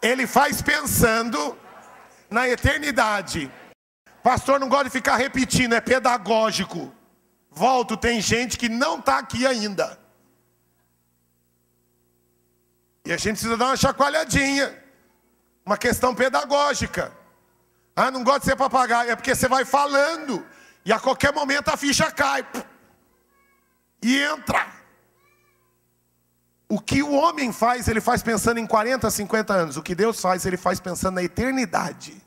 ele faz pensando na eternidade. Pastor, não gosta de ficar repetindo, é pedagógico. Volto, tem gente que não está aqui ainda. E a gente precisa dar uma chacoalhadinha. Uma questão pedagógica. Ah, não gosta de ser papagaio. É porque você vai falando. E a qualquer momento a ficha cai. E entra. O que o homem faz, ele faz pensando em 40, 50 anos. O que Deus faz, ele faz pensando na eternidade.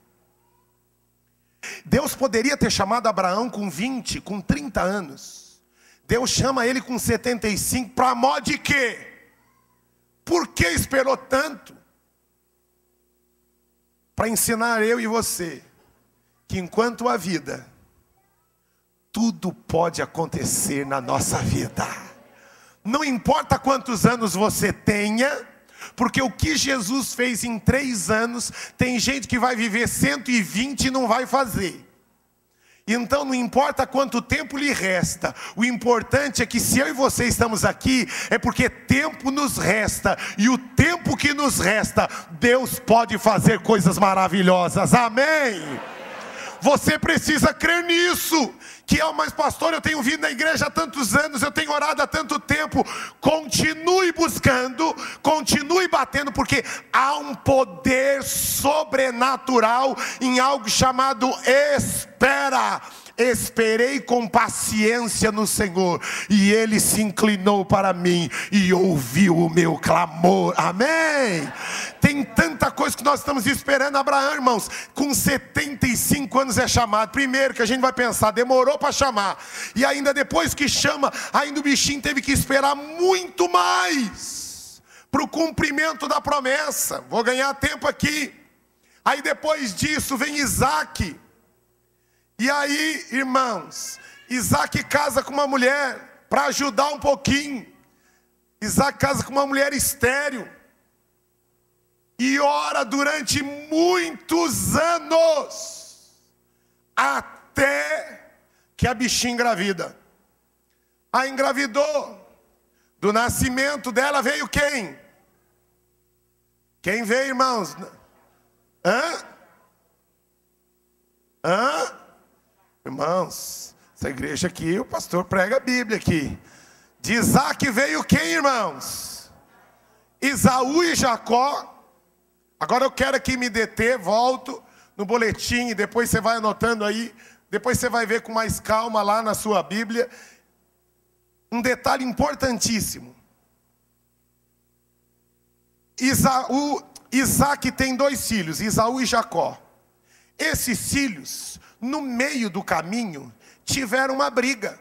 Deus poderia ter chamado Abraão com 20, com 30 anos. Deus chama ele com 75, para mó de quê? Por que esperou tanto? Para ensinar eu e você, que enquanto há vida, tudo pode acontecer na nossa vida. Não importa quantos anos você tenha, porque o que Jesus fez em 3 anos, tem gente que vai viver 120 e não vai fazer. Então não importa quanto tempo lhe resta, o importante é que se eu e você estamos aqui, é porque tempo nos resta, e o tempo que nos resta, Deus pode fazer coisas maravilhosas, amém? Você precisa crer nisso, que mas pastor, eu tenho vindo na igreja há tantos anos, eu tenho orado há tanto tempo. Continue buscando, continue batendo, porque há um poder sobrenatural em algo chamado espera. Esperei com paciência no Senhor, e Ele se inclinou para mim e ouviu o meu clamor, amém? Tem tanta coisa que nós estamos esperando. Abraão, irmãos, com 75 anos é chamado. Primeiro que a gente vai pensar, demorou para chamar, e ainda depois que chama, ainda o bichinho teve que esperar muito mais para o cumprimento da promessa. Vou ganhar tempo aqui. Aí depois disso vem Isaac. E aí, irmãos, Isaac casa com uma mulher, para ajudar um pouquinho. Isaac casa com uma mulher estéril. E ora durante muitos anos, até que a bichinha engravida. A engravidou. Do nascimento dela veio quem? Quem veio, irmãos? Irmãos, essa igreja aqui, o pastor prega a Bíblia aqui. De Isaac veio quem, irmãos? Esaú e Jacó. Agora eu quero aqui me deter, volto no boletim, e depois você vai anotando aí. Depois você vai ver com mais calma lá na sua Bíblia. Um detalhe importantíssimo. Isaac tem 2 filhos, Esaú e Jacó. Esses filhos, no meio do caminho, tiveram uma briga.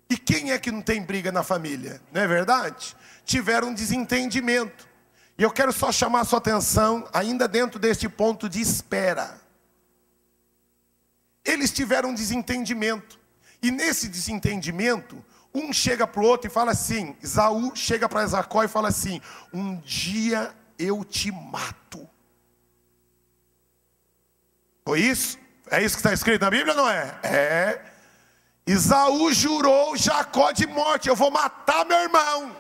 E quem é que não tem briga na família? Não é verdade? Tiveram um desentendimento. E eu quero só chamar a sua atenção, ainda dentro deste ponto de espera. Eles tiveram um desentendimento. E nesse desentendimento, um chega para o outro e fala assim, Esaú chega para Jacó e fala assim: um dia eu te mato. Foi isso? É isso que está escrito na Bíblia, não é? É. Esaú jurou Jacó de morte: eu vou matar meu irmão.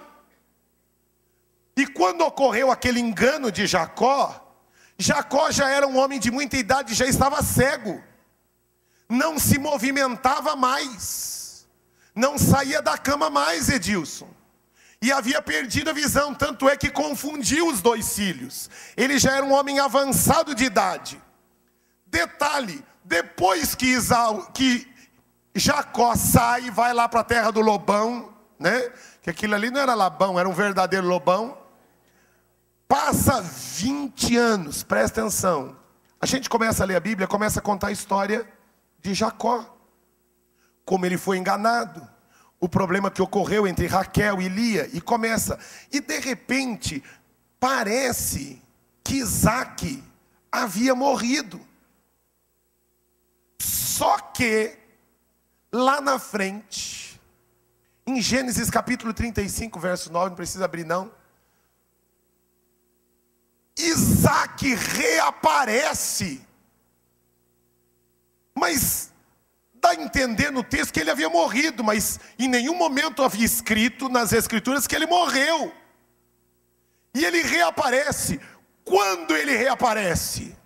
E quando ocorreu aquele engano de Jacó, Jacó já era um homem de muita idade, já estava cego. Não se movimentava mais. Não saía da cama mais, Edilson. E havia perdido a visão, tanto é que confundiu os 2 filhos. Ele já era um homem avançado de idade. Detalhe, depois que Jacó sai e vai lá para a terra do lobão, né? Que aquilo ali não era Labão, era um verdadeiro lobão. Passa 20 anos, presta atenção. A gente começa a ler a Bíblia, começa a contar a história de Jacó. Como ele foi enganado. O problema que ocorreu entre Raquel e Lia. E começa. E de repente, parece que Isaac havia morrido. Só que, lá na frente, em Gênesis capítulo 35, verso 9, não precisa abrir não. Isaac reaparece. Mas dá a entender no texto que ele havia morrido, mas em nenhum momento havia escrito nas escrituras que ele morreu. E ele reaparece. Quando ele reaparece?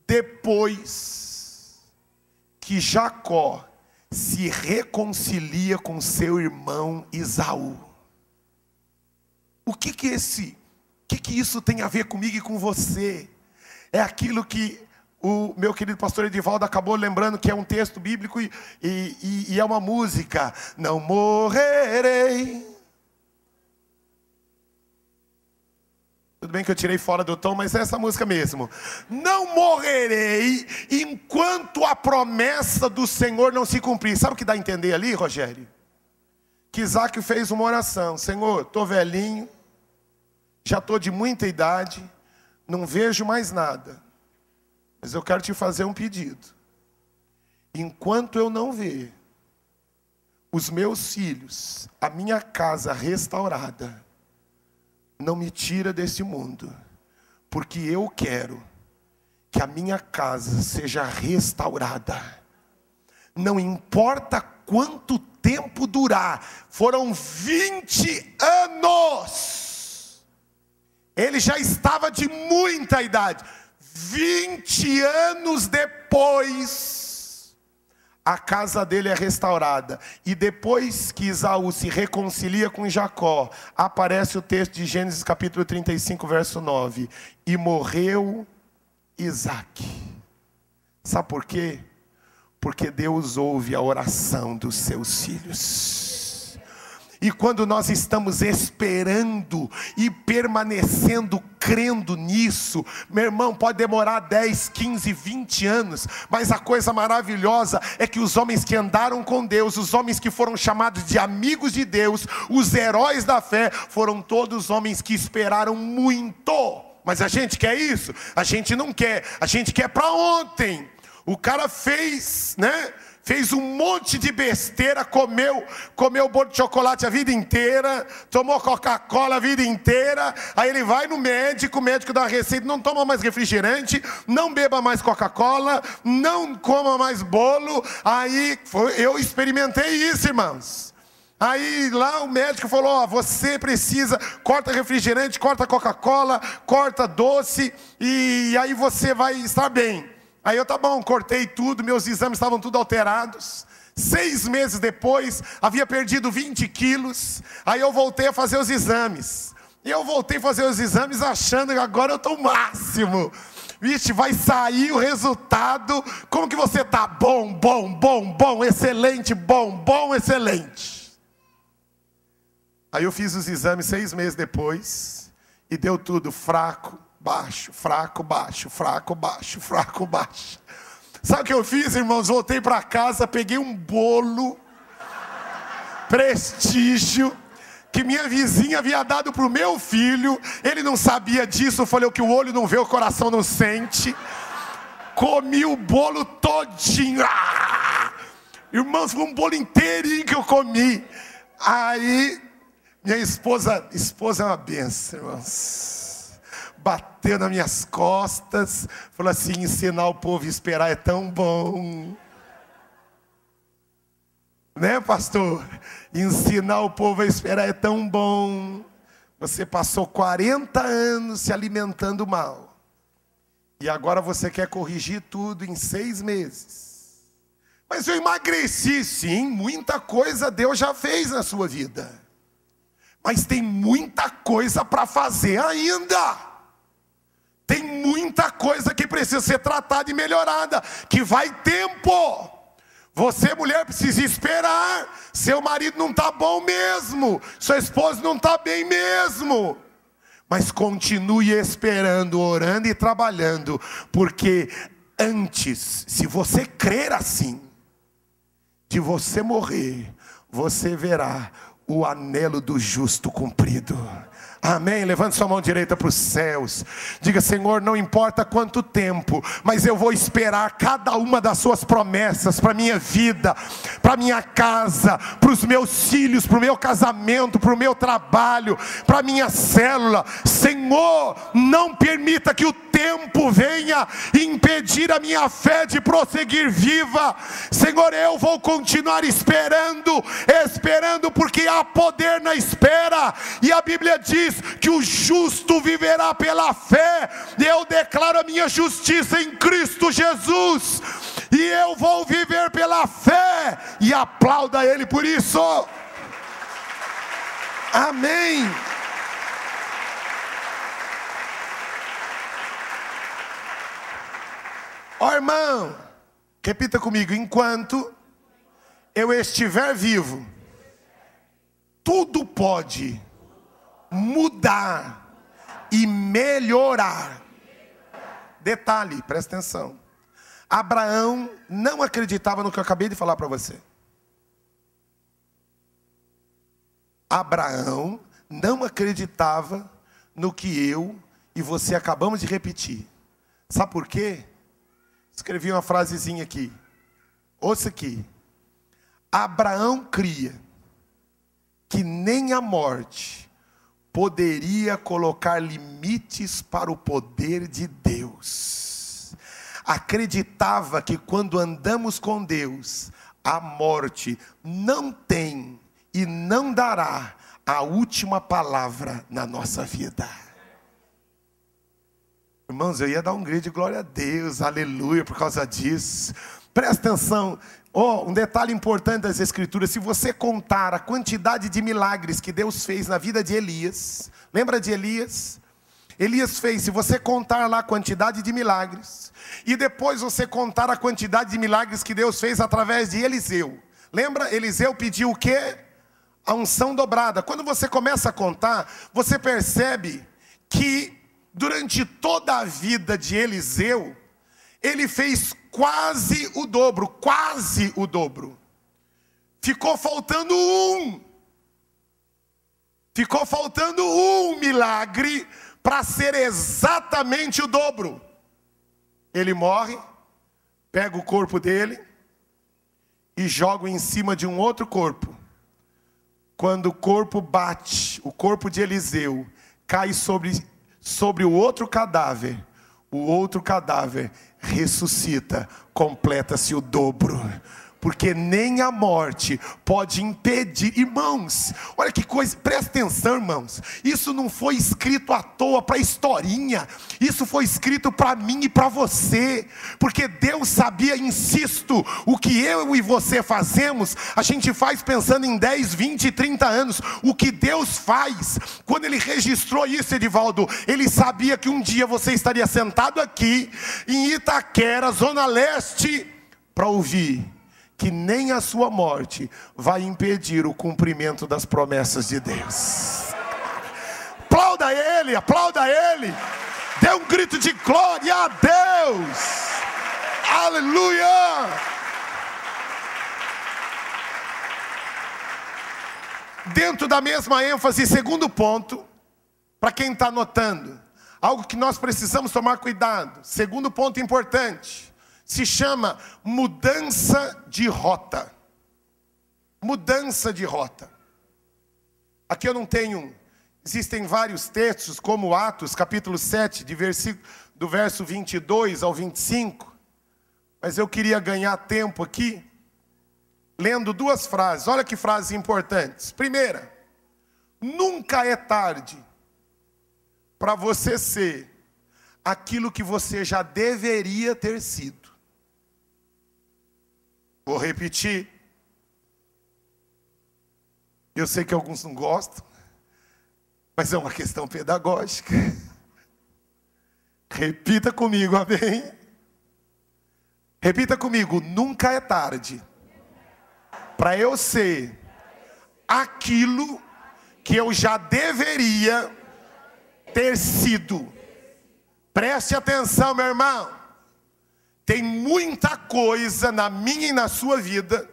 Depois que Jacó se reconcilia com seu irmão Esaú. O que isso tem a ver comigo e com você? É aquilo que o meu querido pastor Edivaldo acabou lembrando, que é um texto bíblico e é uma música. Não morrerei. Tudo bem que eu tirei fora do tom, mas é essa música mesmo. Não morrerei enquanto a promessa do Senhor não se cumprir. Sabe o que dá a entender ali, Rogério? Que Isaac fez uma oração. Senhor, estou velhinho, já estou de muita idade, não vejo mais nada. Mas eu quero te fazer um pedido. Enquanto eu não ver os meus filhos, a minha casa restaurada, não me tira desse mundo, porque eu quero que a minha casa seja restaurada. Não importa quanto tempo durar, foram 20 anos. Ele já estava de muita idade. 20 anos depois, a casa dele é restaurada. E depois que Esaú se reconcilia com Jacó, aparece o texto de Gênesis capítulo 35, verso 9. E morreu Isaque. Sabe por quê? Porque Deus ouve a oração dos seus filhos. E quando nós estamos esperando e permanecendo crendo nisso, meu irmão, pode demorar 10, 15, 20 anos, mas a coisa maravilhosa é que os homens que andaram com Deus, os homens que foram chamados de amigos de Deus, os heróis da fé, foram todos homens que esperaram muito. Mas a gente quer isso? A gente não quer, a gente quer para ontem. O cara fez, né? Fez um monte de besteira, comeu bolo de chocolate a vida inteira, tomou Coca-Cola a vida inteira, aí ele vai no médico, o médico dá uma receita, não toma mais refrigerante, não beba mais Coca-Cola, não coma mais bolo. Aí eu experimentei isso, irmãos. Aí lá o médico falou, ó, você precisa, corta refrigerante, corta Coca-Cola, corta doce, e aí você vai estar bem. Aí eu, tá bom, cortei tudo, meus exames estavam tudo alterados. 6 meses depois, havia perdido 20 quilos. Aí eu voltei a fazer os exames. E eu voltei a fazer os exames achando que agora eu estou o máximo. Vixe, vai sair o resultado. Como que você está? Bom, excelente, bom, excelente. Aí eu fiz os exames 6 meses depois. E deu tudo fraco. Baixo, fraco, baixo, fraco, baixo, fraco, baixo. Sabe o que eu fiz, irmãos? Voltei para casa, peguei um bolo Prestígio que minha vizinha havia dado para o meu filho. Ele não sabia disso. Eu falei, o que o olho não vê, o coração não sente. Comi o bolo todinho. Irmãos, foi um bolo inteirinho que eu comi. Aí minha esposa é uma benção, irmãos. Bateu nas minhas costas, falou assim, ensinar o povo a esperar é tão bom. Né, pastor? Ensinar o povo a esperar é tão bom. Você passou 40 anos se alimentando mal. E agora você quer corrigir tudo em 6 meses. Mas eu emagreci, sim, muita coisa Deus já fez na sua vida. Mas tem muita coisa para fazer ainda. Tem muita coisa que precisa ser tratada e melhorada, que vai tempo. Você, mulher, precisa esperar. Seu marido não está bom mesmo, sua esposa não está bem mesmo. Mas continue esperando, orando e trabalhando, porque antes, se você crer assim, de você morrer, você verá o anelo do justo cumprido. Amém? Levante sua mão direita para os céus. Diga, Senhor, não importa quanto tempo, mas eu vou esperar cada uma das suas promessas para a minha vida, para a minha casa, para os meus filhos, para o meu casamento, para o meu trabalho, para a minha célula. Senhor, não permita que o tempo venha impedir a minha fé de prosseguir viva. Senhor, eu vou continuar esperando porque há poder na espera. E a Bíblia diz diz que o justo viverá pela fé. Eu declaro a minha justiça em Cristo Jesus, e eu vou viver pela fé, e aplauda Ele por isso. Amém. Ó irmão, repita comigo: enquanto eu estiver vivo, tudo pode mudar e melhorar. Detalhe, presta atenção. Abraão não acreditava no que eu acabei de falar para você. Abraão não acreditava no que eu e você acabamos de repetir. Sabe por quê? Escrevi uma frasezinha aqui. Ouça aqui. Abraão cria que nem a morte poderia colocar limites para o poder de Deus. Acreditava que quando andamos com Deus, a morte não tem e não dará a última palavra na nossa vida. Irmãos, eu ia dar um grito de glória a Deus, aleluia, por causa disso. Presta atenção, um detalhe importante das Escrituras: se você contar a quantidade de milagres que Deus fez na vida de Elias, lembra de Elias? Elias fez, se você contar lá a quantidade de milagres, e depois você contar a quantidade de milagres que Deus fez através de Eliseu. Lembra, Eliseu pediu o quê? A unção dobrada. Quando você começa a contar, você percebe que durante toda a vida de Eliseu, ele fez quase o dobro, quase o dobro. Ficou faltando Ficou faltando um milagre para ser exatamente o dobro. Ele morre, pega o corpo dele e joga em cima de um outro corpo. Quando o corpo bate, o corpo de Eliseu cai sobre o outro cadáver ressuscita, completa-se o dobro. Porque nem a morte pode impedir. Irmãos, olha que coisa, presta atenção, irmãos. Isso não foi escrito à toa para historinha. Isso foi escrito para mim e para você. Porque Deus sabia, insisto, o que eu e você fazemos, a gente faz pensando em 10, 20, 30 anos. O que Deus faz, quando Ele registrou isso, Edivaldo, Ele sabia que um dia você estaria sentado aqui, em Itaquera, Zona Leste, para ouvir que nem a sua morte vai impedir o cumprimento das promessas de Deus. Aplauda Ele, aplauda Ele. Dê um grito de glória a Deus. Aleluia. Dentro da mesma ênfase, segundo ponto, para quem está anotando, algo que nós precisamos tomar cuidado. Segundo ponto importante, se chama mudança de rota. Mudança de rota. Aqui eu não tenho, existem vários textos, como Atos, capítulo 7, do verso 22 ao 25. Mas eu queria ganhar tempo aqui, lendo duas frases. Olha que frases importantes. Primeira, nunca é tarde para você ser aquilo que você já deveria ter sido. Vou repetir. Eu sei que alguns não gostam, mas é uma questão pedagógica. Repita comigo, amém? Repita comigo: nunca é tarde para eu ser aquilo que eu já deveria ter sido. Preste atenção, meu irmão. Tem muita coisa na minha e na sua vida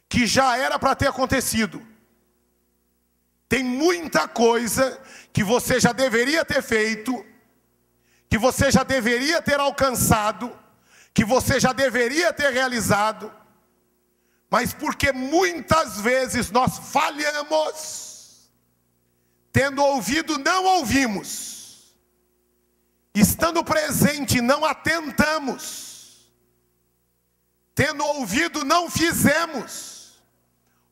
que já era para ter acontecido. Tem muita coisa que você já deveria ter feito, que você já deveria ter alcançado, que você já deveria ter realizado, mas porque muitas vezes nós falhamos, tendo ouvido não ouvimos, estando presente não atentamos, tendo ouvido não fizemos,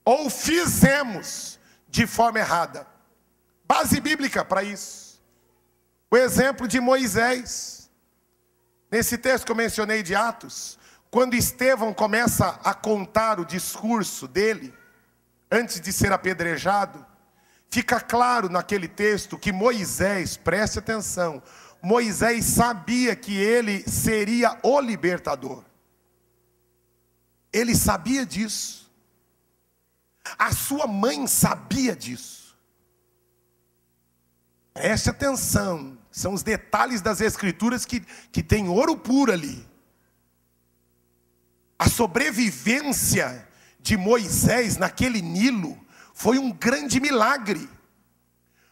ou fizemos de forma errada. base bíblica para isso. O exemplo de Moisés. Nesse texto que eu mencionei de Atos, quando Estevão começa a contar o discurso dele, antes de ser apedrejado, fica claro naquele texto que Moisés, preste atenção, Moisés sabia que ele seria o libertador. Ele sabia disso. A sua mãe sabia disso. Preste atenção, são os detalhes das Escrituras que tem ouro puro ali. A sobrevivência de Moisés naquele Nilo foi um grande milagre.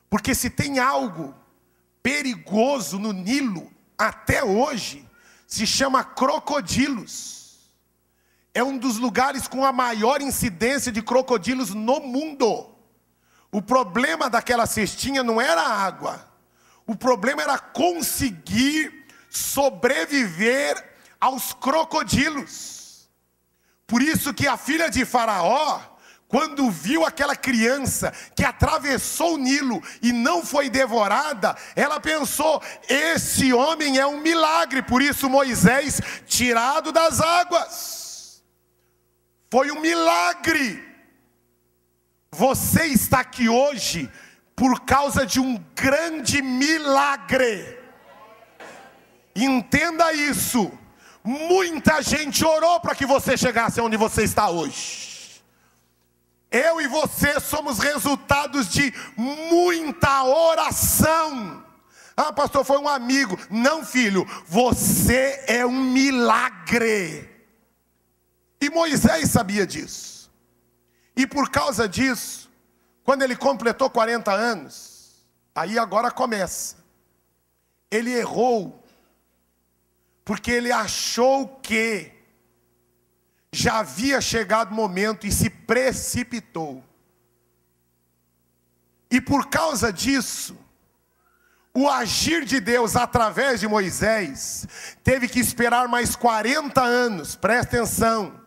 Porque se tem algo perigoso no Nilo até hoje, se chama crocodilos. É um dos lugares com a maior incidência de crocodilos no mundo. O problema daquela cestinha não era a água. O problema era conseguir sobreviver aos crocodilos. Por isso que a filha de Faraó, quando viu aquela criança que atravessou o Nilo e não foi devorada, ela pensou, esse homem é um milagre. Por isso Moisés, tirado das águas, foi um milagre. Você está aqui hoje por causa de um grande milagre. Entenda isso. Muita gente orou para que você chegasse onde você está hoje. Eu e você somos resultados de muita oração. Ah, pastor, foi um amigo. Não, filho, você é um milagre. E Moisés sabia disso. E por causa disso, quando ele completou 40 anos, aí agora começa. Ele errou, porque ele achou que já havia chegado o momento e se precipitou. E por causa disso, o agir de Deus através de Moisés teve que esperar mais 40 anos, presta atenção.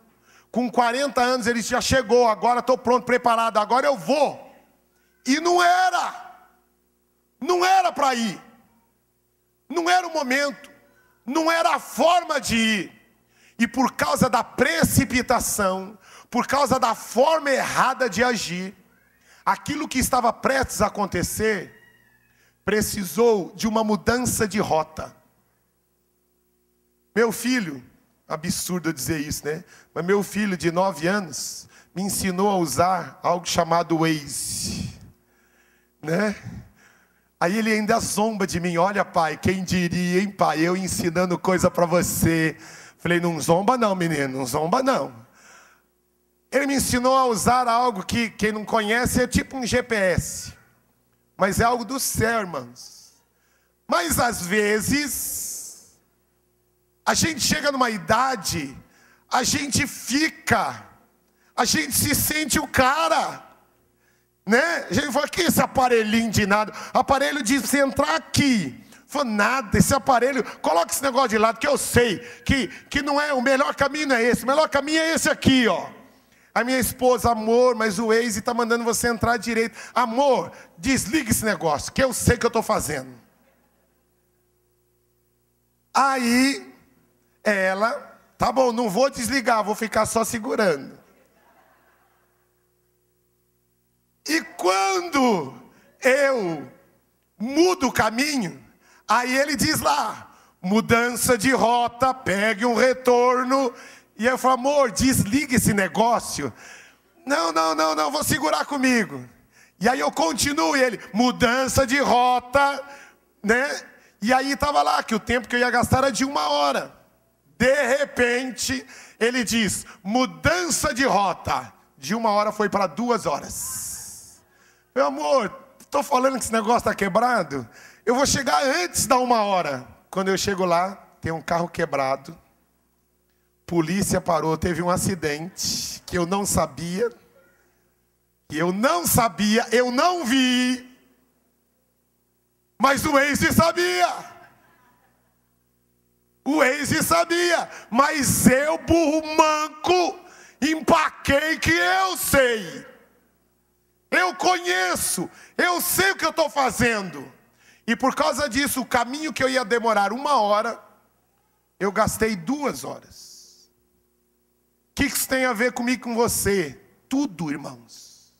Com 40 anos ele já chegou, agora estou pronto, preparado, agora eu vou. E não era para ir. Não era o momento, não era a forma de ir. E por causa da precipitação, por causa da forma errada de agir, aquilo que estava prestes a acontecer, precisou de uma mudança de rota. Meu filho, absurdo dizer isso, né? Mas meu filho de 9 anos me ensinou a usar algo chamado Waze, né? Aí ele ainda zomba de mim. Olha, pai, quem diria, hein, pai? Eu ensinando coisa para você. Falei, não zomba não, menino, não zomba não. Ele me ensinou a usar algo que quem não conhece é tipo um GPS. Mas é algo do céu, irmãos. Mas às vezes a gente chega numa idade, a gente se sente o cara, né? A gente fala, que esse aparelhinho de nada, aparelho de você entrar aqui, falou, nada, esse aparelho, coloca esse negócio de lado, que eu sei, que não é, o melhor caminho não é esse, o melhor caminho é esse aqui, ó. A minha esposa, amor, mas o Waze está mandando você entrar direito. Amor, desliga esse negócio, que eu sei que eu estou fazendo. Aí ela, tá bom, não vou desligar, vou ficar só segurando. E quando eu mudo o caminho, aí ele diz lá, mudança de rota, pegue um retorno. E eu falo, amor, desliga esse negócio. Não, vou segurar comigo. E aí eu continuo, e ele, mudança de rota, né? E aí estava lá, que o tempo que eu ia gastar era de 1 hora. De repente, ele diz, mudança de rota. De 1 hora foi para 2 horas. Meu amor, estou falando que esse negócio está quebrado. Eu vou chegar antes da 1 hora. Quando eu chego lá, tem um carro quebrado. Polícia parou, teve um acidente que eu não sabia. Eu não vi. Mas o Waze sabia. O Waze sabia. Mas eu, burro manco, empaquei que eu sei. Eu conheço, eu sei o que eu estou fazendo. E por causa disso, o caminho que eu ia demorar 1 hora, eu gastei 2 horas. O que isso tem a ver comigo e com você? Tudo, irmãos.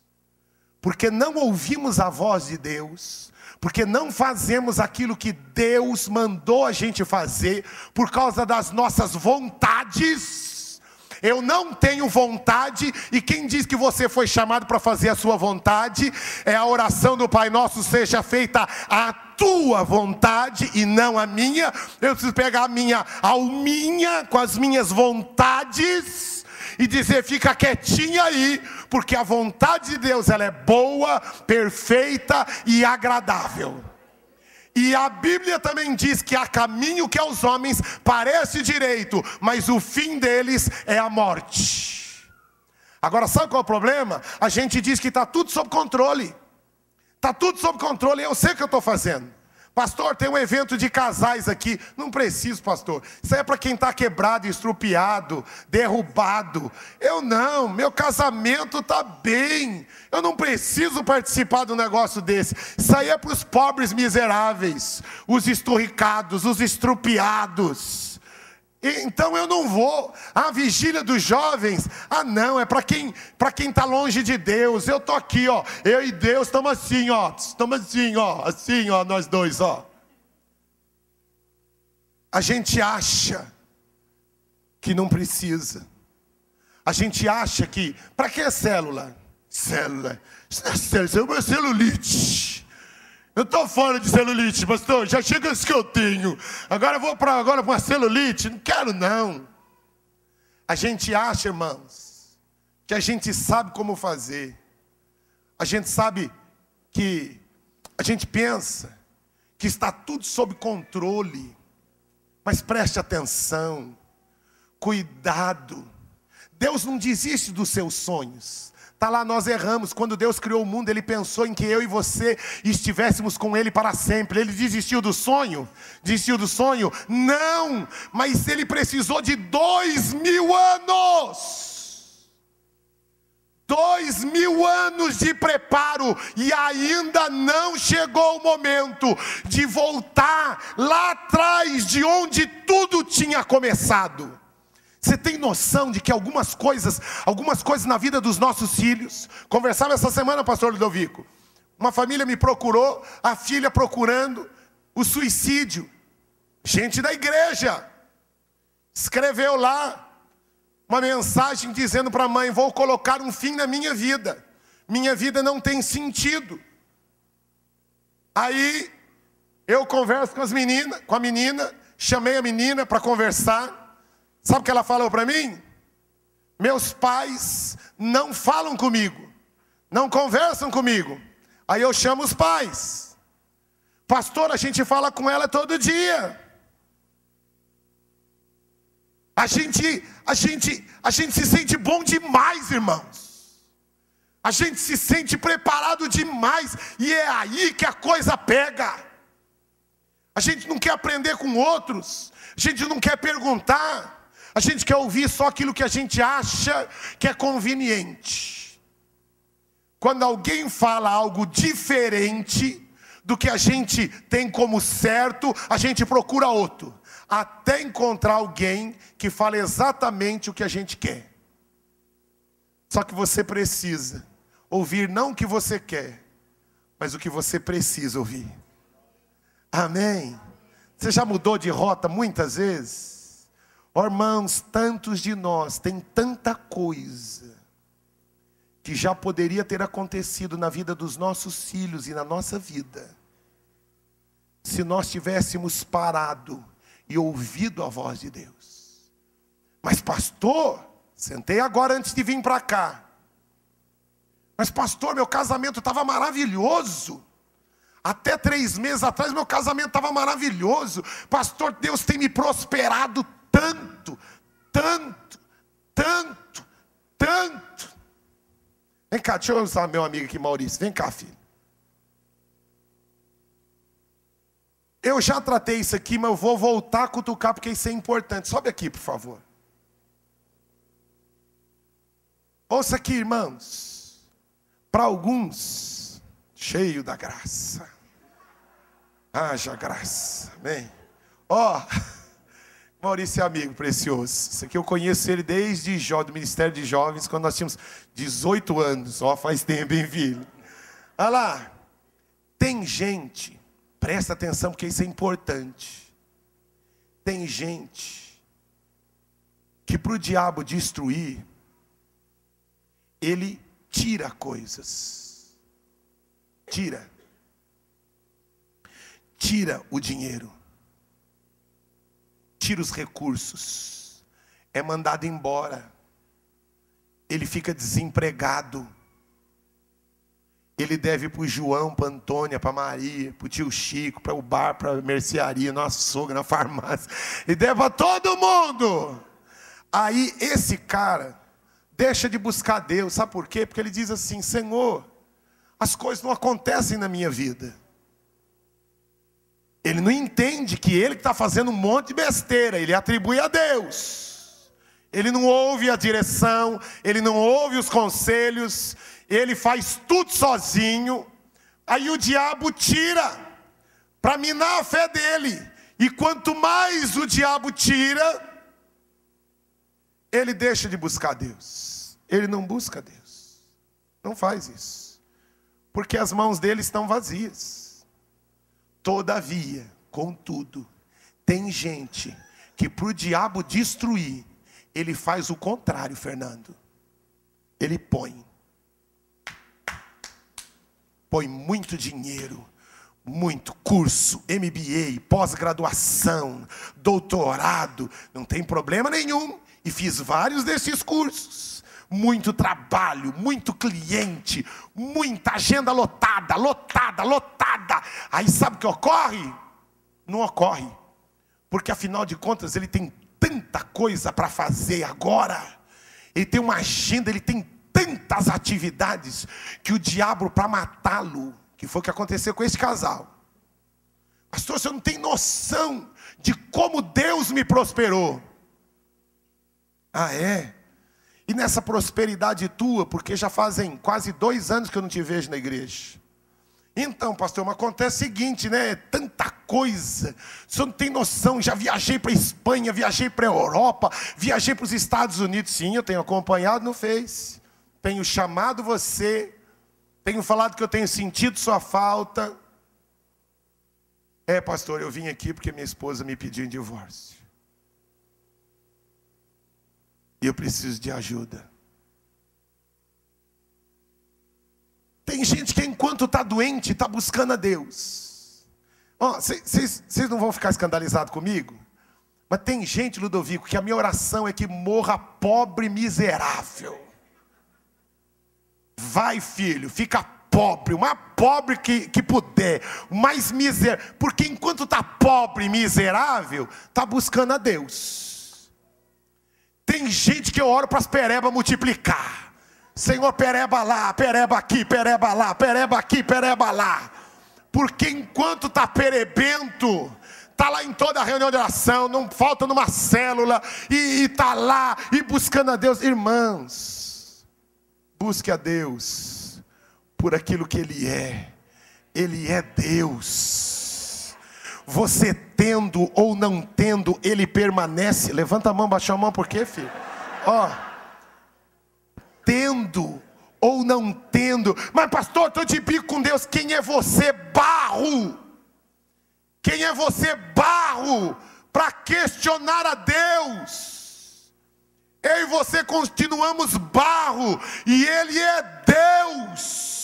Porque não ouvimos a voz de Deus, porque não fazemos aquilo que Deus mandou a gente fazer, por causa das nossas vontades. Eu não tenho vontade, e quem diz que você foi chamado para fazer a sua vontade, é a oração do Pai Nosso: seja feita a tua vontade e não a minha. Eu preciso pegar a minha alminha com as minhas vontades e dizer: fica quietinha aí, porque a vontade de Deus, ela é boa, perfeita e agradável. E a Bíblia também diz que há caminho que aos homens parece direito, mas o fim deles é a morte. Agora, sabe qual é o problema? A gente diz que está tudo sob controle. Está tudo sob controle, eu sei o que eu estou fazendo. Pastor, tem um evento de casais aqui. Não preciso, pastor. Isso aí é para quem está quebrado, estrupiado, derrubado. Eu não, meu casamento está bem. Eu não preciso participar de um negócio desse. Isso aí é para os pobres miseráveis, os esturricados, os estrupiados. Então eu não vou. A vigília dos jovens, não, é para quem está longe de Deus. Eu estou aqui, ó, eu e Deus estamos assim, ó, assim, ó, nós dois, ó. A gente acha que não precisa. A gente acha que, para que célula? Célula, isso é uma celulite. Eu estou fora de celulite, pastor, já chega isso que eu tenho. Agora eu vou para uma celulite, não quero não. A gente acha, irmãos, que a gente sabe como fazer. A gente sabe que, a gente pensa que está tudo sob controle. Mas preste atenção, cuidado. Deus não desiste dos seus sonhos. Está lá, nós erramos. Quando Deus criou o mundo, Ele pensou em que eu e você estivéssemos com Ele para sempre. Ele desistiu do sonho? Desistiu do sonho? Não, mas Ele precisou de 2000 anos. 2000 anos de preparo, e ainda não chegou o momento de voltar lá atrás, de onde tudo tinha começado. Você tem noção de que algumas coisas na vida dos nossos filhos, conversava essa semana, pastor Ludovico, uma família me procurou, a filha procurando o suicídio, gente da igreja, escreveu lá uma mensagem dizendo para a mãe: vou colocar um fim na minha vida não tem sentido. Aí eu converso com a menina, chamei a menina para conversar. Sabe o que ela falou para mim? Meus pais não falam comigo, não conversam comigo. Aí eu chamo os pais. Pastor, a gente fala com ela todo dia. A gente se sente bom demais, irmãos. A gente se sente preparado demais. E é aí que a coisa pega. A gente não quer aprender com outros. A gente não quer perguntar. A gente quer ouvir só aquilo que a gente acha que é conveniente. Quando alguém fala algo diferente do que a gente tem como certo, a gente procura outro, até encontrar alguém que fale exatamente o que a gente quer. Só que você precisa ouvir não o que você quer, mas o que você precisa ouvir. Amém? Você já mudou de rota muitas vezes? Oh, irmãos, tantos de nós tem tanta coisa que já poderia ter acontecido na vida dos nossos filhos e na nossa vida, se nós tivéssemos parado e ouvido a voz de Deus. Mas pastor, sentei agora antes de vir para cá. Mas pastor, meu casamento estava maravilhoso. Até 3 meses atrás meu casamento estava maravilhoso. Pastor, Deus tem me prosperado tanto, tanto, tanto, tanto. Vem cá, deixa eu usar meu amigo aqui, Maurício. Vem cá, filho. Eu já tratei isso aqui, mas eu vou voltar a cutucar porque isso é importante. Sobe aqui, por favor. Ouça aqui, irmãos. Para alguns, cheio da graça. Haja graça, amém. Ó, Maurício é amigo precioso. Isso aqui eu conheço ele desde do Ministério de Jovens, quando nós tínhamos 18 anos. Ó, faz tempo, hein, filho? Olha lá, tem gente, presta atenção porque isso é importante. Tem gente que para o diabo destruir, ele tira coisas. Tira o dinheiro. Tira os recursos. É mandado embora. Ele fica desempregado. Ele deve para o João, para a Antônia, para a Maria, para o tio Chico, para o bar, para a mercearia, nossa sogra, na farmácia. Ele deve para todo mundo. Aí esse cara deixa de buscar Deus. Sabe por quê? Porque ele diz assim: Senhor, as coisas não acontecem na minha vida. Ele não entende que ele está fazendo um monte de besteira. Ele atribui a Deus. Ele não ouve a direção. Ele não ouve os conselhos. Ele faz tudo sozinho. Aí o diabo tira para minar a fé dele. E quanto mais o diabo tira, ele deixa de buscar Deus. Ele não busca Deus. Não faz isso. Porque as mãos dele estão vazias. Todavia, contudo, tem gente que para o diabo destruir, ele faz o contrário, Fernando. Ele põe muito dinheiro, muito curso, MBA, pós-graduação, doutorado, não tem problema nenhum. E fiz vários desses cursos. Muito trabalho, muito cliente, muita agenda lotada. Aí sabe o que ocorre? Não ocorre. Porque afinal de contas ele tem tanta coisa para fazer agora. Ele tem uma agenda, ele tem tantas atividades, que o diabo, para matá-lo, que foi o que aconteceu com esse casal. Pastor, você não tem noção de como Deus me prosperou. Ah, é? E nessa prosperidade tua, porque já fazem quase 2 anos que eu não te vejo na igreja. Então, pastor, mas acontece o seguinte, né? Tanta coisa. Você não tem noção. Já viajei para a Espanha, viajei para a Europa, viajei para os Estados Unidos. Sim, eu tenho acompanhado no Face. Tenho chamado você. Tenho falado que eu tenho sentido sua falta. É, pastor, eu vim aqui porque minha esposa me pediu em divórcio. E eu preciso de ajuda. Tem gente que enquanto está doente, está buscando a Deus. Vocês não vão ficar escandalizados comigo? Mas tem gente, Ludovico, que a minha oração é que morra pobre e miserável. Vai, filho, fica pobre, o mais pobre que puder, o mais miserável. Porque enquanto está pobre e miserável, está buscando a Deus. Tem gente que eu oro para as perebas multiplicar. Senhor, pereba lá, pereba aqui, pereba lá, pereba aqui, pereba lá. Porque enquanto está perebento, está lá em toda a reunião de oração, não falta numa célula, e está lá, e buscando a Deus. Irmãos, busque a Deus por aquilo que Ele é. Ele é Deus. Você tendo ou não tendo, Ele permanece. Levanta a mão, baixa a mão, por quê, filho? Tendo ou não tendo. Mas pastor, estou de bico com Deus. Quem é você, barro? Quem é você, barro, para questionar a Deus? Eu e você continuamos barro, e Ele é Deus.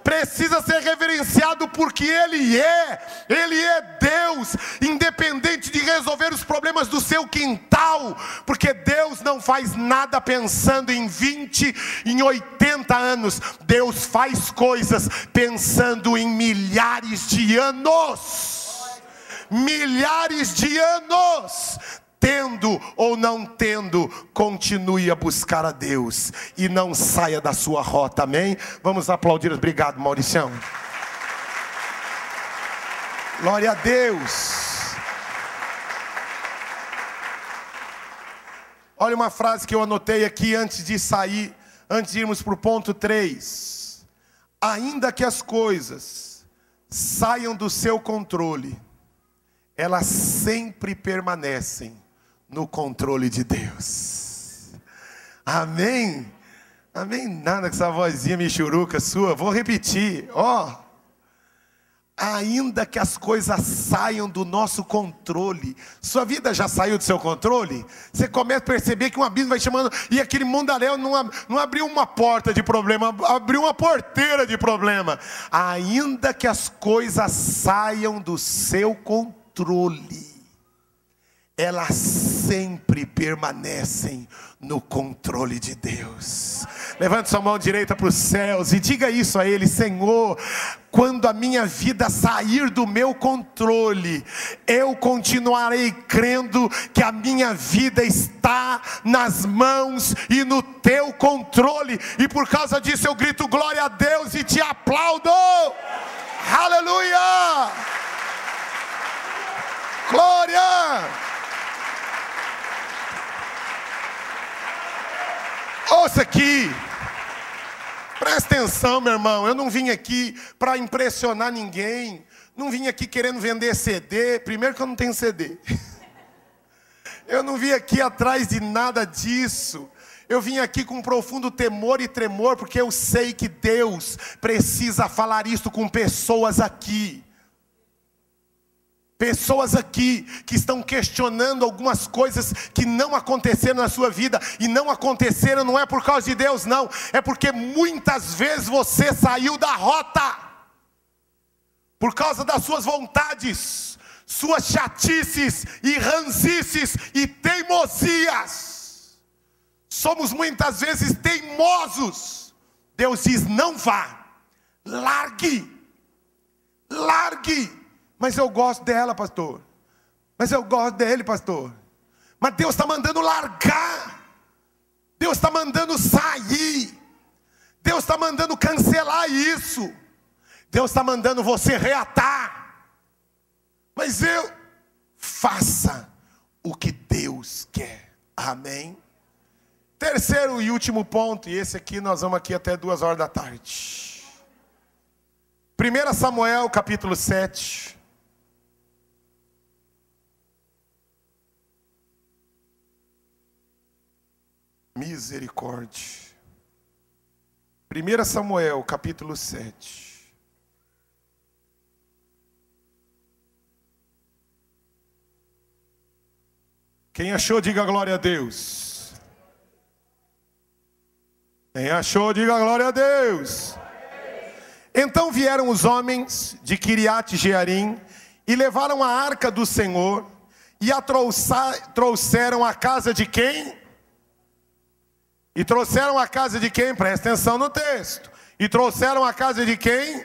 Precisa ser reverenciado porque Ele é Deus, independente de resolver os problemas do seu quintal, porque Deus não faz nada pensando em 20, em 80 anos, Deus faz coisas pensando em milhares de anos. Milhares de anos. Tendo ou não tendo, continue a buscar a Deus e não saia da sua rota, amém? Vamos aplaudir. Obrigado, Mauricião. Glória a Deus. Olha uma frase que eu anotei aqui antes de sair antes de irmos para o ponto 3. Ainda que as coisas saiam do seu controle, elas sempre permanecem no controle de Deus. Amém? Amém? Nada com essa vozinha michuruca sua. Vou repetir, ainda que as coisas saiam do nosso controle. Sua vida já saiu do seu controle? Você começa a perceber que um abismo vai chamando, e aquele mundaréu não abriu uma porta de problema, abriu uma porteira de problema. Ainda que as coisas saiam do seu controle, elas sempre permanecem no controle de Deus. Levante sua mão direita para os céus e diga isso a Ele: Senhor, quando a minha vida sair do meu controle, eu continuarei crendo que a minha vida está nas mãos e no teu controle. E por causa disso eu grito glória a Deus e te aplaudo. Aleluia! Glória! Ouça aqui, presta atenção, meu irmão. Eu não vim aqui para impressionar ninguém, não vim aqui querendo vender CD. Primeiro que eu não tenho CD. Eu não vim aqui atrás de nada disso. Eu vim aqui com profundo temor e tremor, porque eu sei que Deus precisa falar isso com pessoas aqui. Pessoas aqui que estão questionando algumas coisas que não aconteceram na sua vida. E não aconteceram não é por causa de Deus, não. É porque muitas vezes você saiu da rota. Por causa das suas vontades, suas chatices e ranzices e teimosias. Somos muitas vezes teimosos. Deus diz: não vá, largue, largue. Mas eu gosto dela, pastor. Mas eu gosto dele, pastor. Mas Deus está mandando largar. Deus está mandando sair. Deus está mandando cancelar isso. Deus está mandando você reatar. Mas faça o que Deus quer. Amém? Terceiro e último ponto, e esse aqui nós vamos aqui até 2 horas da tarde. 1 Samuel capítulo 7. Misericórdia. 1 Samuel capítulo 7. Quem achou, diga glória a Deus. Quem achou, diga glória a Deus. Então vieram os homens de Quiriate Jearim e levaram a arca do Senhor e a trouxeram à casa de quem? E trouxeram a casa de quem? Presta atenção no texto. E trouxeram a casa de quem?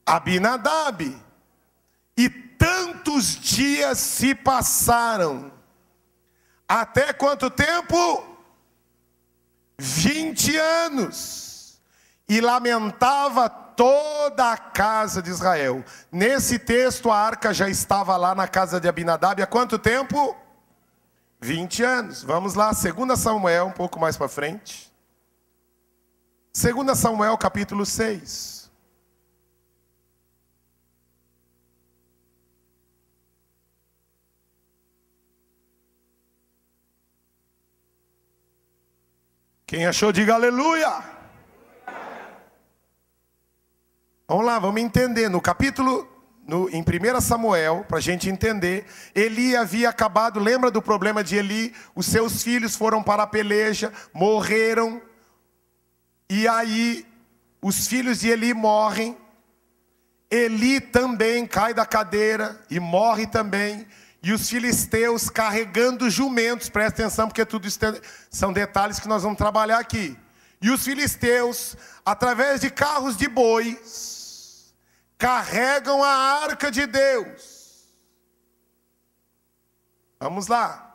Abinadab. E tantos dias se passaram. Até quanto tempo? 20 anos. E lamentava toda a casa de Israel. Nesse texto a arca já estava lá na casa de Abinadab há quanto tempo? 20 anos. Vamos lá, 2 Samuel, um pouco mais para frente. 2 Samuel capítulo 6. Quem achou, diga aleluia. Vamos lá, vamos entender. Em 1 Samuel, para a gente entender, Eli havia acabado, lembra do problema de Eli? Os seus filhos foram para a peleja, morreram, e aí os filhos de Eli morrem, Eli também cai da cadeira e morre também, e os filisteus carregando jumentos, presta atenção porque tudo isso são detalhes que nós vamos trabalhar aqui, e os filisteus, através de carros de bois, carregam a arca de Deus. Vamos lá.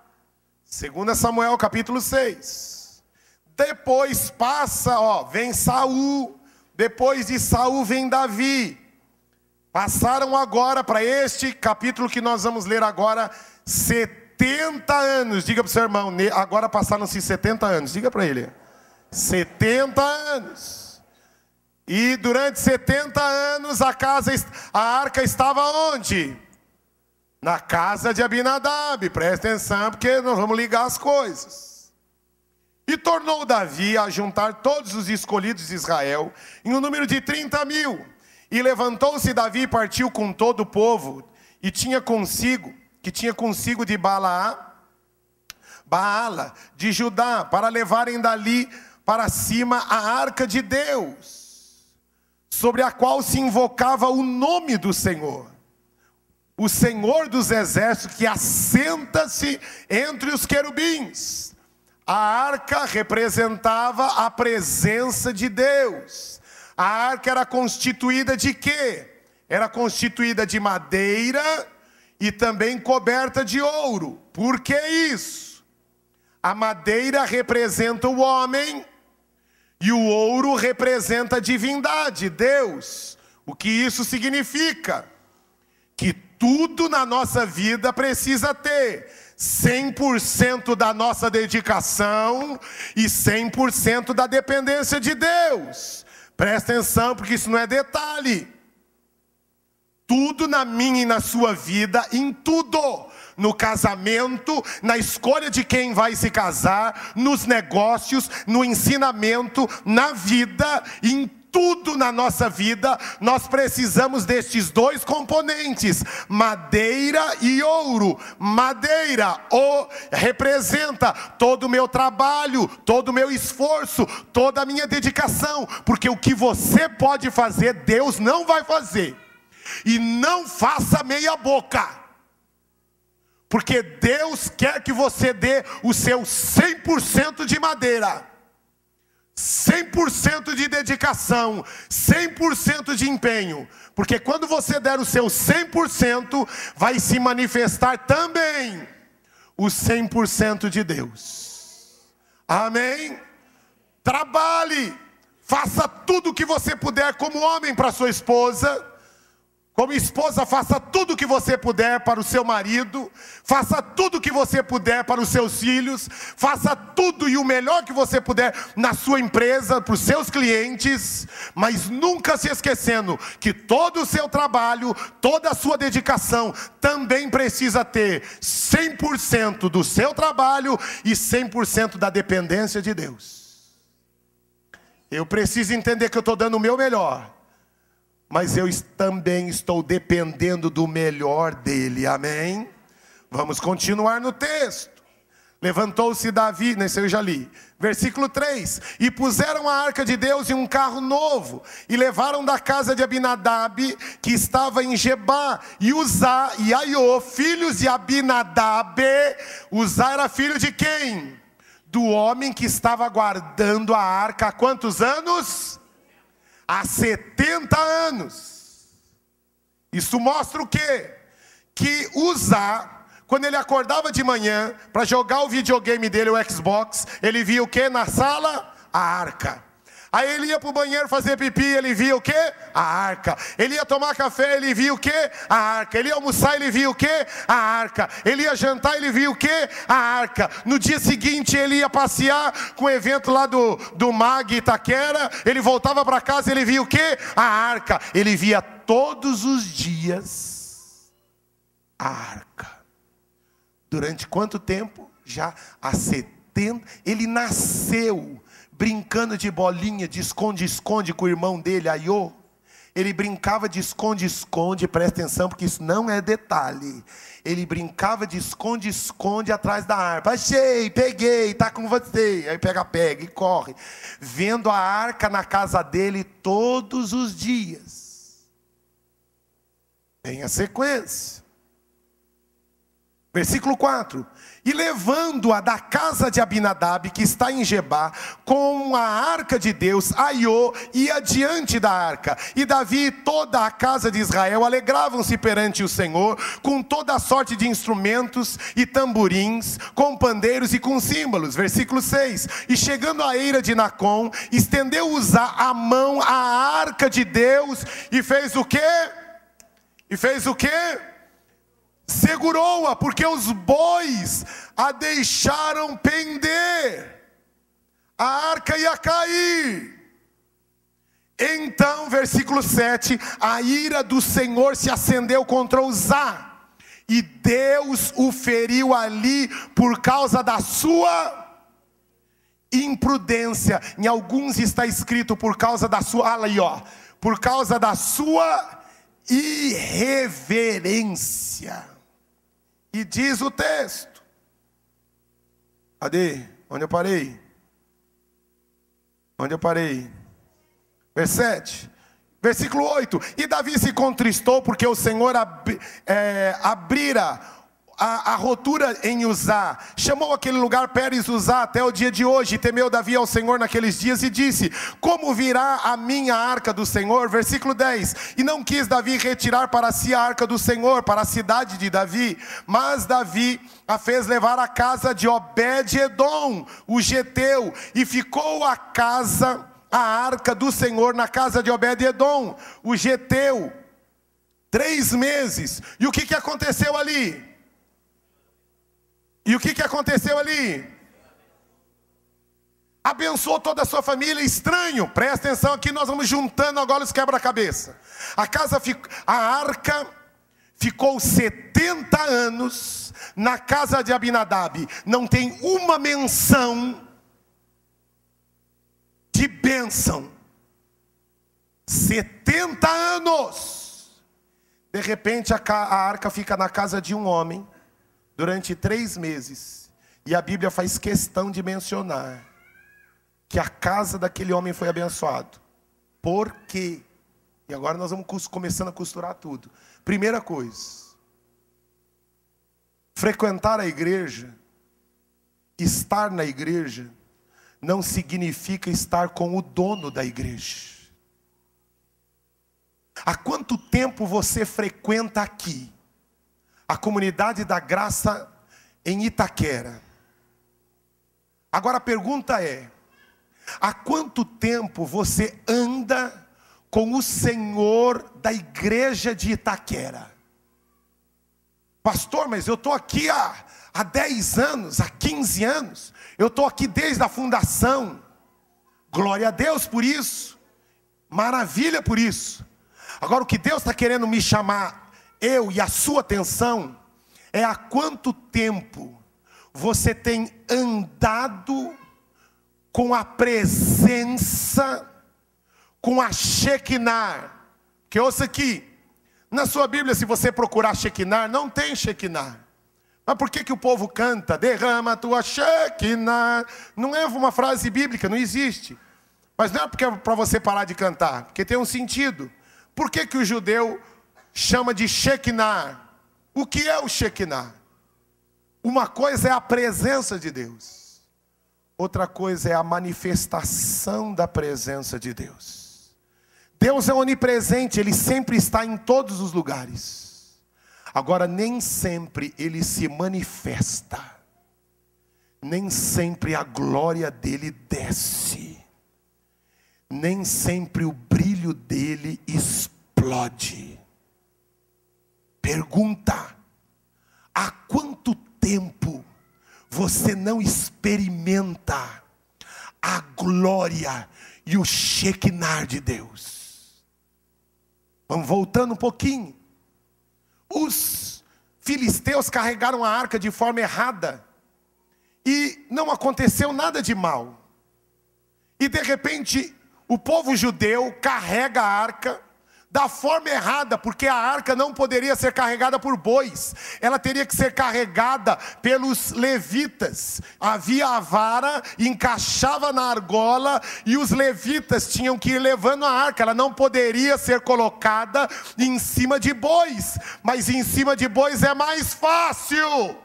2 Samuel capítulo 6. Depois passa, vem Saul. Depois de Saul vem Davi. Passaram agora para este capítulo que nós vamos ler agora, 70 anos. Diga para o seu irmão, agora passaram-se 70 anos. Diga para ele. 70 anos. E durante 70 anos a arca estava onde? Na casa de Abinadab. Presta atenção, porque nós vamos ligar as coisas. E tornou Davi a juntar todos os escolhidos de Israel, em um número de 30.000. E levantou-se Davi e partiu com todo o povo, e tinha consigo de Baala de Judá, para levarem dali para cima a arca de Deus, sobre a qual se invocava o nome do Senhor, o Senhor dos exércitos, que assenta-se entre os querubins. A arca representava a presença de Deus. A arca era constituída de quê? Era constituída de madeira e também coberta de ouro. Por que isso? A madeira representa o homem e o ouro representa a divindade, Deus. O que isso significa? Que tudo na nossa vida precisa ter 100% da nossa dedicação e 100% da dependência de Deus. Presta atenção, porque isso não é detalhe. Tudo na minha e na sua vida, em tudo. No casamento, na escolha de quem vai se casar, nos negócios, no ensinamento, na vida, em tudo na nossa vida, nós precisamos destes dois componentes, madeira e ouro. Madeira representa todo o meu trabalho, todo o meu esforço, toda a minha dedicação, porque o que você pode fazer, Deus não vai fazer. E não faça meia boca, porque Deus quer que você dê o seu 100% de madeira, 100% de dedicação, 100% de empenho. Porque quando você der o seu 100%, vai se manifestar também o 100% de Deus. Amém? Trabalhe, faça tudo o que você puder como homem para sua esposa. Como esposa, faça tudo o que você puder para o seu marido, faça tudo o que você puder para os seus filhos, faça tudo e o melhor que você puder na sua empresa, para os seus clientes, mas nunca se esquecendo que todo o seu trabalho, toda a sua dedicação também precisa ter 100% do seu trabalho e 100% da dependência de Deus. Eu preciso entender que eu estou dando o meu melhor, mas eu também estou dependendo do melhor dele, amém? Vamos continuar no texto. Levantou-se Davi, nesse eu já li, versículo 3, e puseram a arca de Deus em um carro novo, e levaram da casa de Abinadab, que estava em Gebá, e Uzá e Aiô, filhos de Abinadab. Uzá era filho de quem? Do homem que estava guardando a arca há quantos anos? Há 70 anos. Isso mostra o quê? Que Uzá, quando ele acordava de manhã para jogar o videogame dele, o Xbox, ele via o quê na sala? A arca. Aí ele ia para o banheiro fazer pipi, ele via o quê? A arca. Ele ia tomar café, ele via o quê? A arca. Ele ia almoçar, ele via o quê? A arca. Ele ia jantar, ele via o quê? A arca. No dia seguinte ele ia passear com o evento lá do MAG Itaquera, ele voltava para casa, ele via o quê? A arca. Ele via todos os dias a arca. Durante quanto tempo? Já há 70. Ele nasceu brincando de bolinha, de esconde-esconde com o irmão dele, Aiô. Ele brincava de esconde-esconde, presta atenção, porque isso não é detalhe. Ele brincava de esconde-esconde atrás da arca. Achei, peguei, tá com você. Aí pega e corre. Vendo a arca na casa dele todos os dias. Tem a sequência. Versículo 4. E levando-a da casa de Abinadab, que está em Gebá, com a arca de Deus, Aiô ia diante da arca. E Davi e toda a casa de Israel alegravam-se perante o Senhor, com toda a sorte de instrumentos e tamborins, com pandeiros e com símbolos. Versículo 6. E chegando à eira de Nacon, estendeu Uzá a mão à arca de Deus, e fez o quê? Segurou-a, porque os bois a deixaram pender. a arca ia cair. Então, versículo 7, a ira do Senhor se acendeu contra Uzá, e Deus o feriu ali por causa da sua imprudência. Em alguns está escrito por causa da sua, olha aí, ó, por causa da sua irreverência. E diz o texto, cadê? Onde eu parei? Onde eu parei? Verso 7. Versículo 8, e Davi se contristou porque o Senhor abrira a rotura em Uzá, chamou aquele lugar Pérez Uzá até o dia de hoje, e temeu Davi ao Senhor naqueles dias e disse, como virá a minha arca do Senhor? Versículo 10, e não quis Davi retirar para si a arca do Senhor, para a cidade de Davi, mas Davi a fez levar à casa de Obed-edom, o geteu, e ficou a arca do Senhor na casa de Obed-edom, o geteu, 3 meses. E o que aconteceu ali? Abençoou toda a sua família. Estranho, presta atenção aqui, nós vamos juntando agora os quebra-cabeça. A arca ficou 70 anos na casa de Abinadab. Não tem uma menção de bênção. 70 anos. De repente a arca fica na casa de um homem durante 3 meses. E a Bíblia faz questão de mencionar que a casa daquele homem foi abençoada. Por quê? E agora nós vamos começando a costurar tudo. Primeira coisa, frequentar a igreja, estar na igreja, não significa estar com o dono da igreja. Há quanto tempo você frequenta aqui a comunidade da graça em Itaquera? Agora a pergunta é, há quanto tempo você anda com o Senhor da igreja de Itaquera? Pastor, mas eu estou aqui há 10 anos, há 15 anos. Eu estou aqui desde a fundação. Glória a Deus por isso. Maravilha por isso. Agora o que Deus está querendo me chamar, eu e a sua atenção, é há quanto tempo você tem andado com a presença, com a Shekinah. Que ouça aqui, na sua Bíblia, se você procurar Shekinah, não tem Shekinah. Mas por que o povo canta, derrama a tua Shekinah? Não é uma frase bíblica, não existe. Mas não é porque é para você parar de cantar, porque tem um sentido. Por que o judeu chama de Shekinah? O que é o Shekinah? Uma coisa é a presença de Deus. Outra coisa é a manifestação da presença de Deus. Deus é onipresente, Ele sempre está em todos os lugares. Agora, nem sempre Ele se manifesta. Nem sempre a glória dEle desce. Nem sempre o brilho dEle explode. Pergunta: há quanto tempo você não experimenta a glória e o Shekinah de Deus? Vamos voltando um pouquinho. Os filisteus carregaram a arca de forma errada e não aconteceu nada de mal. E de repente o povo judeu carrega a arca da forma errada, porque a arca não poderia ser carregada por bois, ela teria que ser carregada pelos levitas. Havia a vara, encaixava na argola, e os levitas tinham que ir levando a arca. Ela não poderia ser colocada em cima de bois, mas em cima de bois é mais fácil.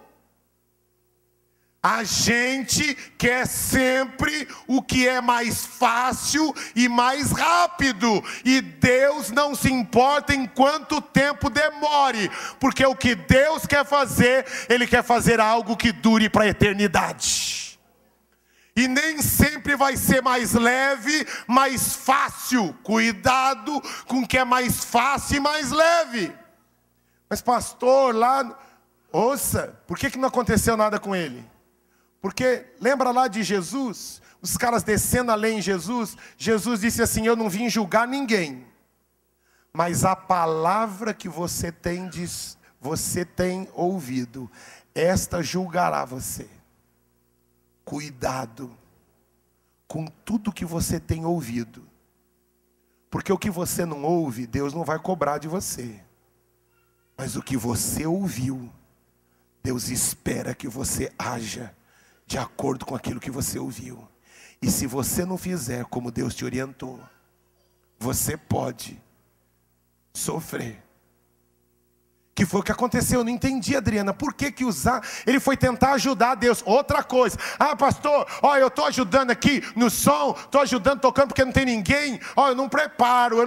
A gente quer sempre o que é mais fácil e mais rápido. E Deus não se importa em quanto tempo demore. Porque o que Deus quer fazer, Ele quer fazer algo que dure para a eternidade. E nem sempre vai ser mais leve, mais fácil. Cuidado com o que é mais fácil e mais leve. Mas pastor, lá... Ouça, por que não aconteceu nada com ele? Porque lembra lá de Jesus? Os caras descendo a lei em Jesus. Jesus disse assim: eu não vim julgar ninguém, mas a palavra que você tem ouvido, esta julgará você. Cuidado com tudo que você tem ouvido. Porque o que você não ouve, Deus não vai cobrar de você. Mas o que você ouviu, Deus espera que você haja de acordo com aquilo que você ouviu. E se você não fizer como Deus te orientou, você pode sofrer. Que foi o que aconteceu, eu não entendi, Adriana, por que Uzá, ele foi tentar ajudar Deus. Outra coisa, pastor, eu estou ajudando aqui no som, estou ajudando tocando porque não tem ninguém, eu não preparo, eu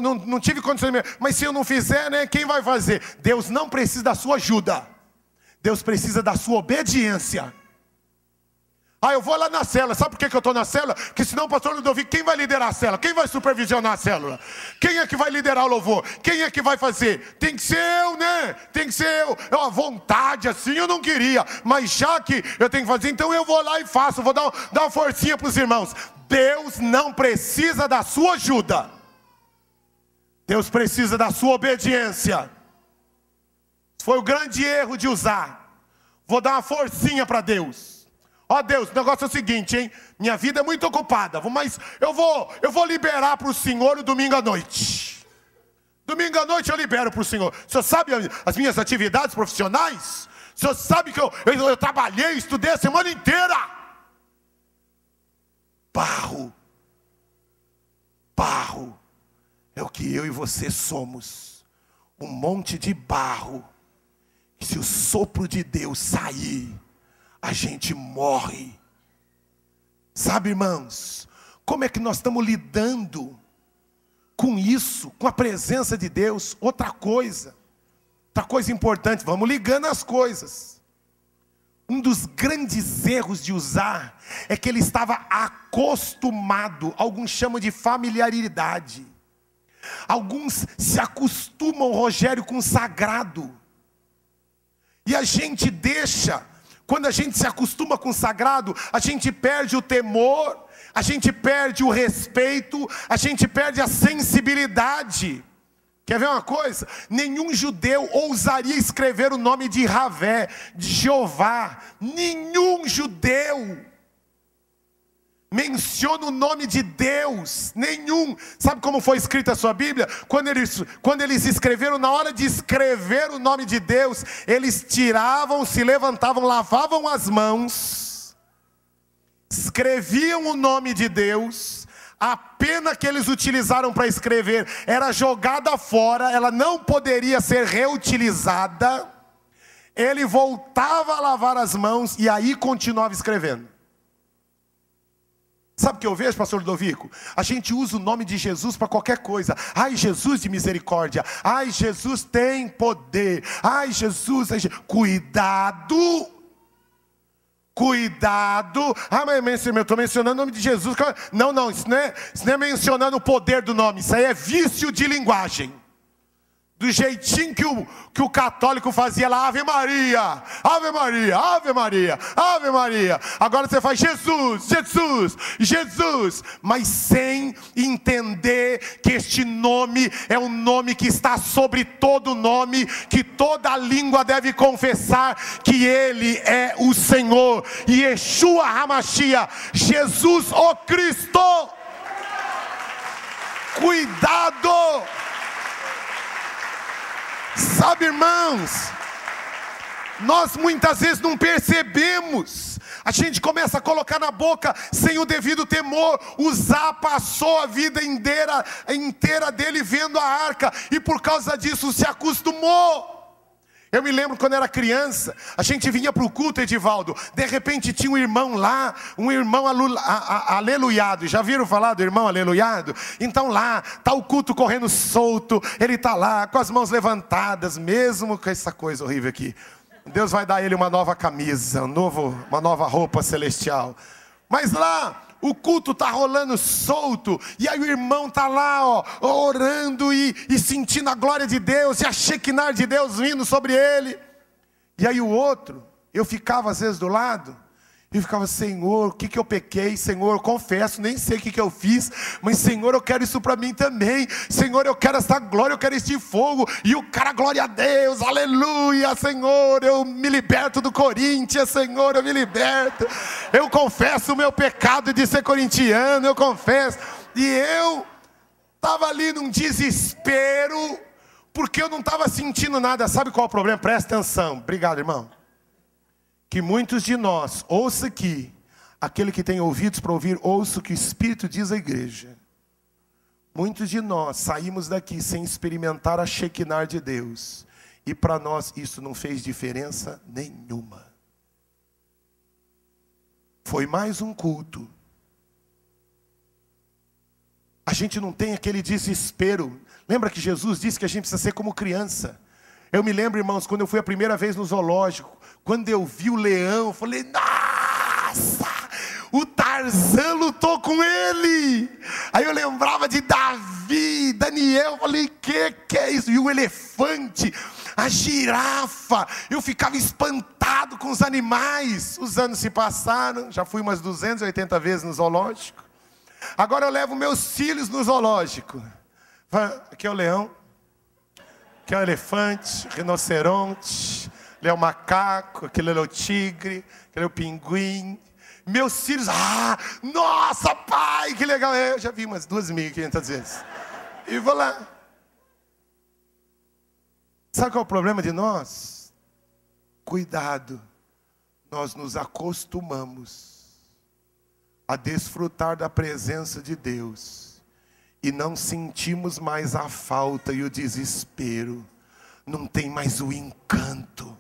não tive condições, mas se eu não fizer, né, quem vai fazer? Deus não precisa da sua ajuda, Deus precisa da sua obediência. Eu vou lá na célula. Sabe por que eu estou na célula? Porque senão o pastor Ludovico, quem vai liderar a célula? Quem vai supervisionar a célula? Quem é que vai liderar o louvor? Quem é que vai fazer? Tem que ser eu, né? Tem que ser eu. A vontade assim eu não queria, mas já que eu tenho que fazer, então eu vou lá e faço. Vou dar uma forcinha para os irmãos. Deus não precisa da sua ajuda. Deus precisa da sua obediência. Foi o grande erro de Uzá. Vou dar uma forcinha para Deus. Deus, o negócio é o seguinte, hein? Minha vida é muito ocupada, mas eu vou liberar para o Senhor o domingo à noite. Domingo à noite eu libero para o Senhor. O senhor sabe as minhas atividades profissionais? O senhor sabe que eu trabalhei, estudei a semana inteira. Barro é o que eu e você somos. Um monte de barro. E se o sopro de Deus sair, a gente morre. Sabe, irmãos, como é que nós estamos lidando com isso, com a presença de Deus? Outra coisa importante, vamos ligando as coisas. Um dos grandes erros de Uzá é que ele estava acostumado, alguns chamam de familiaridade. Alguns se acostumam, Rogério, com o sagrado. E a gente deixa. Quando a gente se acostuma com o sagrado, a gente perde o temor, a gente perde o respeito, a gente perde a sensibilidade. Quer ver uma coisa? Nenhum judeu ousaria escrever o nome de Javé, de Jeová. Nenhum judeu menciona o nome de Deus, nenhum. Sabe como foi escrita a sua Bíblia? Quando eles escreveram, na hora de escrever o nome de Deus, eles tiravam, se levantavam, lavavam as mãos, escreviam o nome de Deus. A pena que eles utilizaram para escrever era jogada fora, ela não poderia ser reutilizada. Ele voltava a lavar as mãos e aí continuava escrevendo. Sabe o que eu vejo, pastor Ludovico? A gente usa o nome de Jesus para qualquer coisa. Ai, Jesus de misericórdia. Ai, Jesus tem poder. Ai, Jesus. Cuidado. Cuidado. Mas eu estou mencionando o nome de Jesus. Não, isso não é mencionando o poder do nome. Isso aí é vício de linguagem. Do jeitinho que o católico fazia lá, Ave Maria, Ave Maria, Ave Maria, Ave Maria. Agora você faz Jesus, Jesus, Jesus. Mas sem entender que este nome é um nome que está sobre todo nome, que toda língua deve confessar que Ele é o Senhor. Yeshua HaMashiach, Jesus o Cristo. Cuidado. Sabe, irmãos, nós muitas vezes não percebemos. A gente começa a colocar na boca sem o devido temor. Uzá passou a vida inteira dele vendo a arca, e por causa disso se acostumou. Eu me lembro quando era criança, a gente vinha para o culto, Edivaldo, de repente tinha um irmão lá, um irmão aleluiado. Já viram falar do irmão aleluiado? Então lá, está o culto correndo solto, ele está lá com as mãos levantadas, mesmo com essa coisa horrível aqui. Deus vai dar a ele uma nova camisa, uma nova roupa celestial. Mas lá, o culto está rolando solto, e aí o irmão está lá, orando e sentindo a glória de Deus, e a Shekinah de Deus vindo sobre ele. E aí o outro, eu ficava às vezes do lado, E ficava, Senhor, o que eu pequei? Senhor, eu confesso, nem sei o que eu fiz, mas Senhor, eu quero isso para mim também. Senhor, eu quero essa glória, eu quero este fogo. E o cara, glória a Deus, aleluia, Senhor, eu me liberto do Corinthians, Senhor, eu me liberto. Eu confesso o meu pecado de ser corintiano, eu confesso. E eu estava ali num desespero, porque eu não estava sentindo nada. Sabe qual é o problema? Presta atenção. Obrigado, irmão. Que muitos de nós, ouça aqui, aquele que tem ouvidos para ouvir, ouça o que o Espírito diz à igreja. Muitos de nós saímos daqui sem experimentar a Shekinah de Deus. E para nós isso não fez diferença nenhuma. Foi mais um culto. A gente não tem aquele desespero. Lembra que Jesus disse que a gente precisa ser como criança? Eu me lembro, irmãos, quando eu fui a primeira vez no zoológico, quando eu vi o leão, eu falei, nossa, o Tarzan lutou com ele. Aí eu lembrava de Davi, Daniel, eu falei, que é isso? E o elefante, a girafa, eu ficava espantado com os animais. Os anos se passaram, já fui umas 280 vezes no zoológico. Agora eu levo meus filhos no zoológico. Aqui é o leão, aqui é o elefante, rinoceronte, ali é o macaco, aquele é o tigre, aquele é o pinguim. Meus filhos, nossa pai, que legal. Eu já vi umas 2.500 vezes. E vou lá. Sabe qual é o problema de nós? Cuidado, nós nos acostumamos a desfrutar da presença de Deus e não sentimos mais a falta e o desespero, não tem mais o encanto.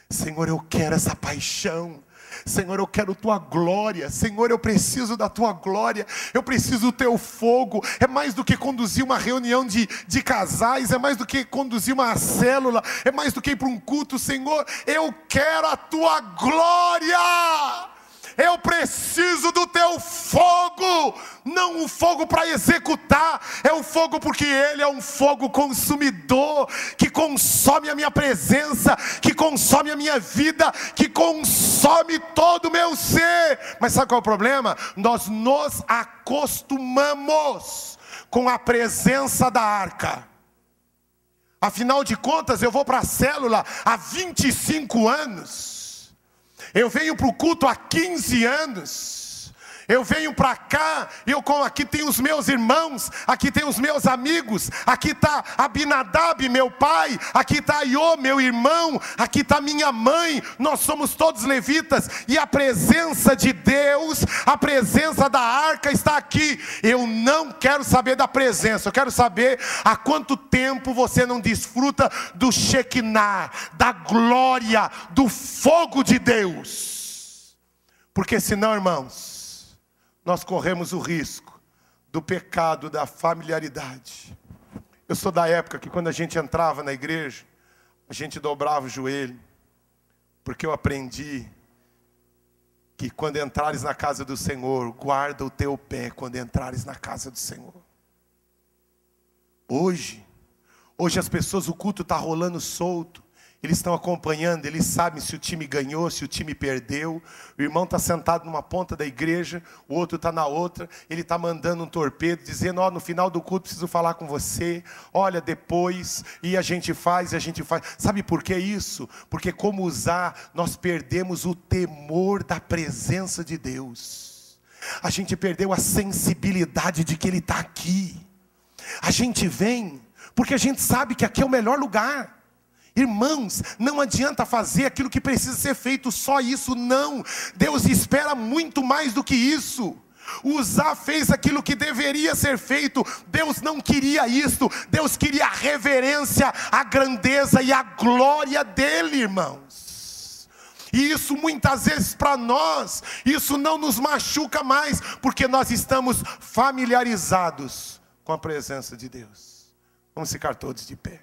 Senhor, eu quero essa paixão. Senhor, eu quero tua glória. Senhor, eu preciso da tua glória. Eu preciso do teu fogo. É mais do que conduzir uma reunião de casais. É mais do que conduzir uma célula. É mais do que ir para um culto. Senhor, eu quero a tua glória. Eu preciso do teu fogo. Não o fogo para executar. É o fogo porque ele é um fogo consumidor, que consome a minha presença, que consome a minha vida, que consome todo o meu ser. Mas sabe qual é o problema? Nós nos acostumamos com a presença da arca. Afinal de contas, eu vou para a célula há 25 anos. Eu venho para o culto há 15 anos. Eu venho para cá, aqui tem os meus irmãos, aqui tem os meus amigos, aqui está Abinadab, meu pai, aqui está Aiô, meu irmão, aqui está minha mãe, nós somos todos levitas, e a presença de Deus, a presença da arca está aqui. Eu não quero saber da presença, eu quero saber há quanto tempo você não desfruta do Shekinah, da glória, do fogo de Deus. Porque senão, irmãos, nós corremos o risco do pecado, da familiaridade. Eu sou da época que quando a gente entrava na igreja, a gente dobrava o joelho, porque eu aprendi que quando entrares na casa do Senhor, guarda o teu pé quando entrares na casa do Senhor. Hoje as pessoas, o culto está rolando solto. Eles estão acompanhando, eles sabem se o time ganhou, se o time perdeu. O irmão está sentado numa ponta da igreja, o outro está na outra. Ele está mandando um torpedo, dizendo, no final do culto preciso falar com você. Olha, depois, e a gente faz. Sabe por que isso? Porque como usar, nós perdemos o temor da presença de Deus. A gente perdeu a sensibilidade de que Ele está aqui. A gente vem, porque a gente sabe que aqui é o melhor lugar. Irmãos, não adianta fazer aquilo que precisa ser feito, só isso não. Deus espera muito mais do que isso. Uzá fez aquilo que deveria ser feito. Deus não queria isso. Deus queria a reverência, a grandeza e a glória dele, irmãos. E isso muitas vezes para nós, isso não nos machuca mais, porque nós estamos familiarizados com a presença de Deus. Vamos ficar todos de pé.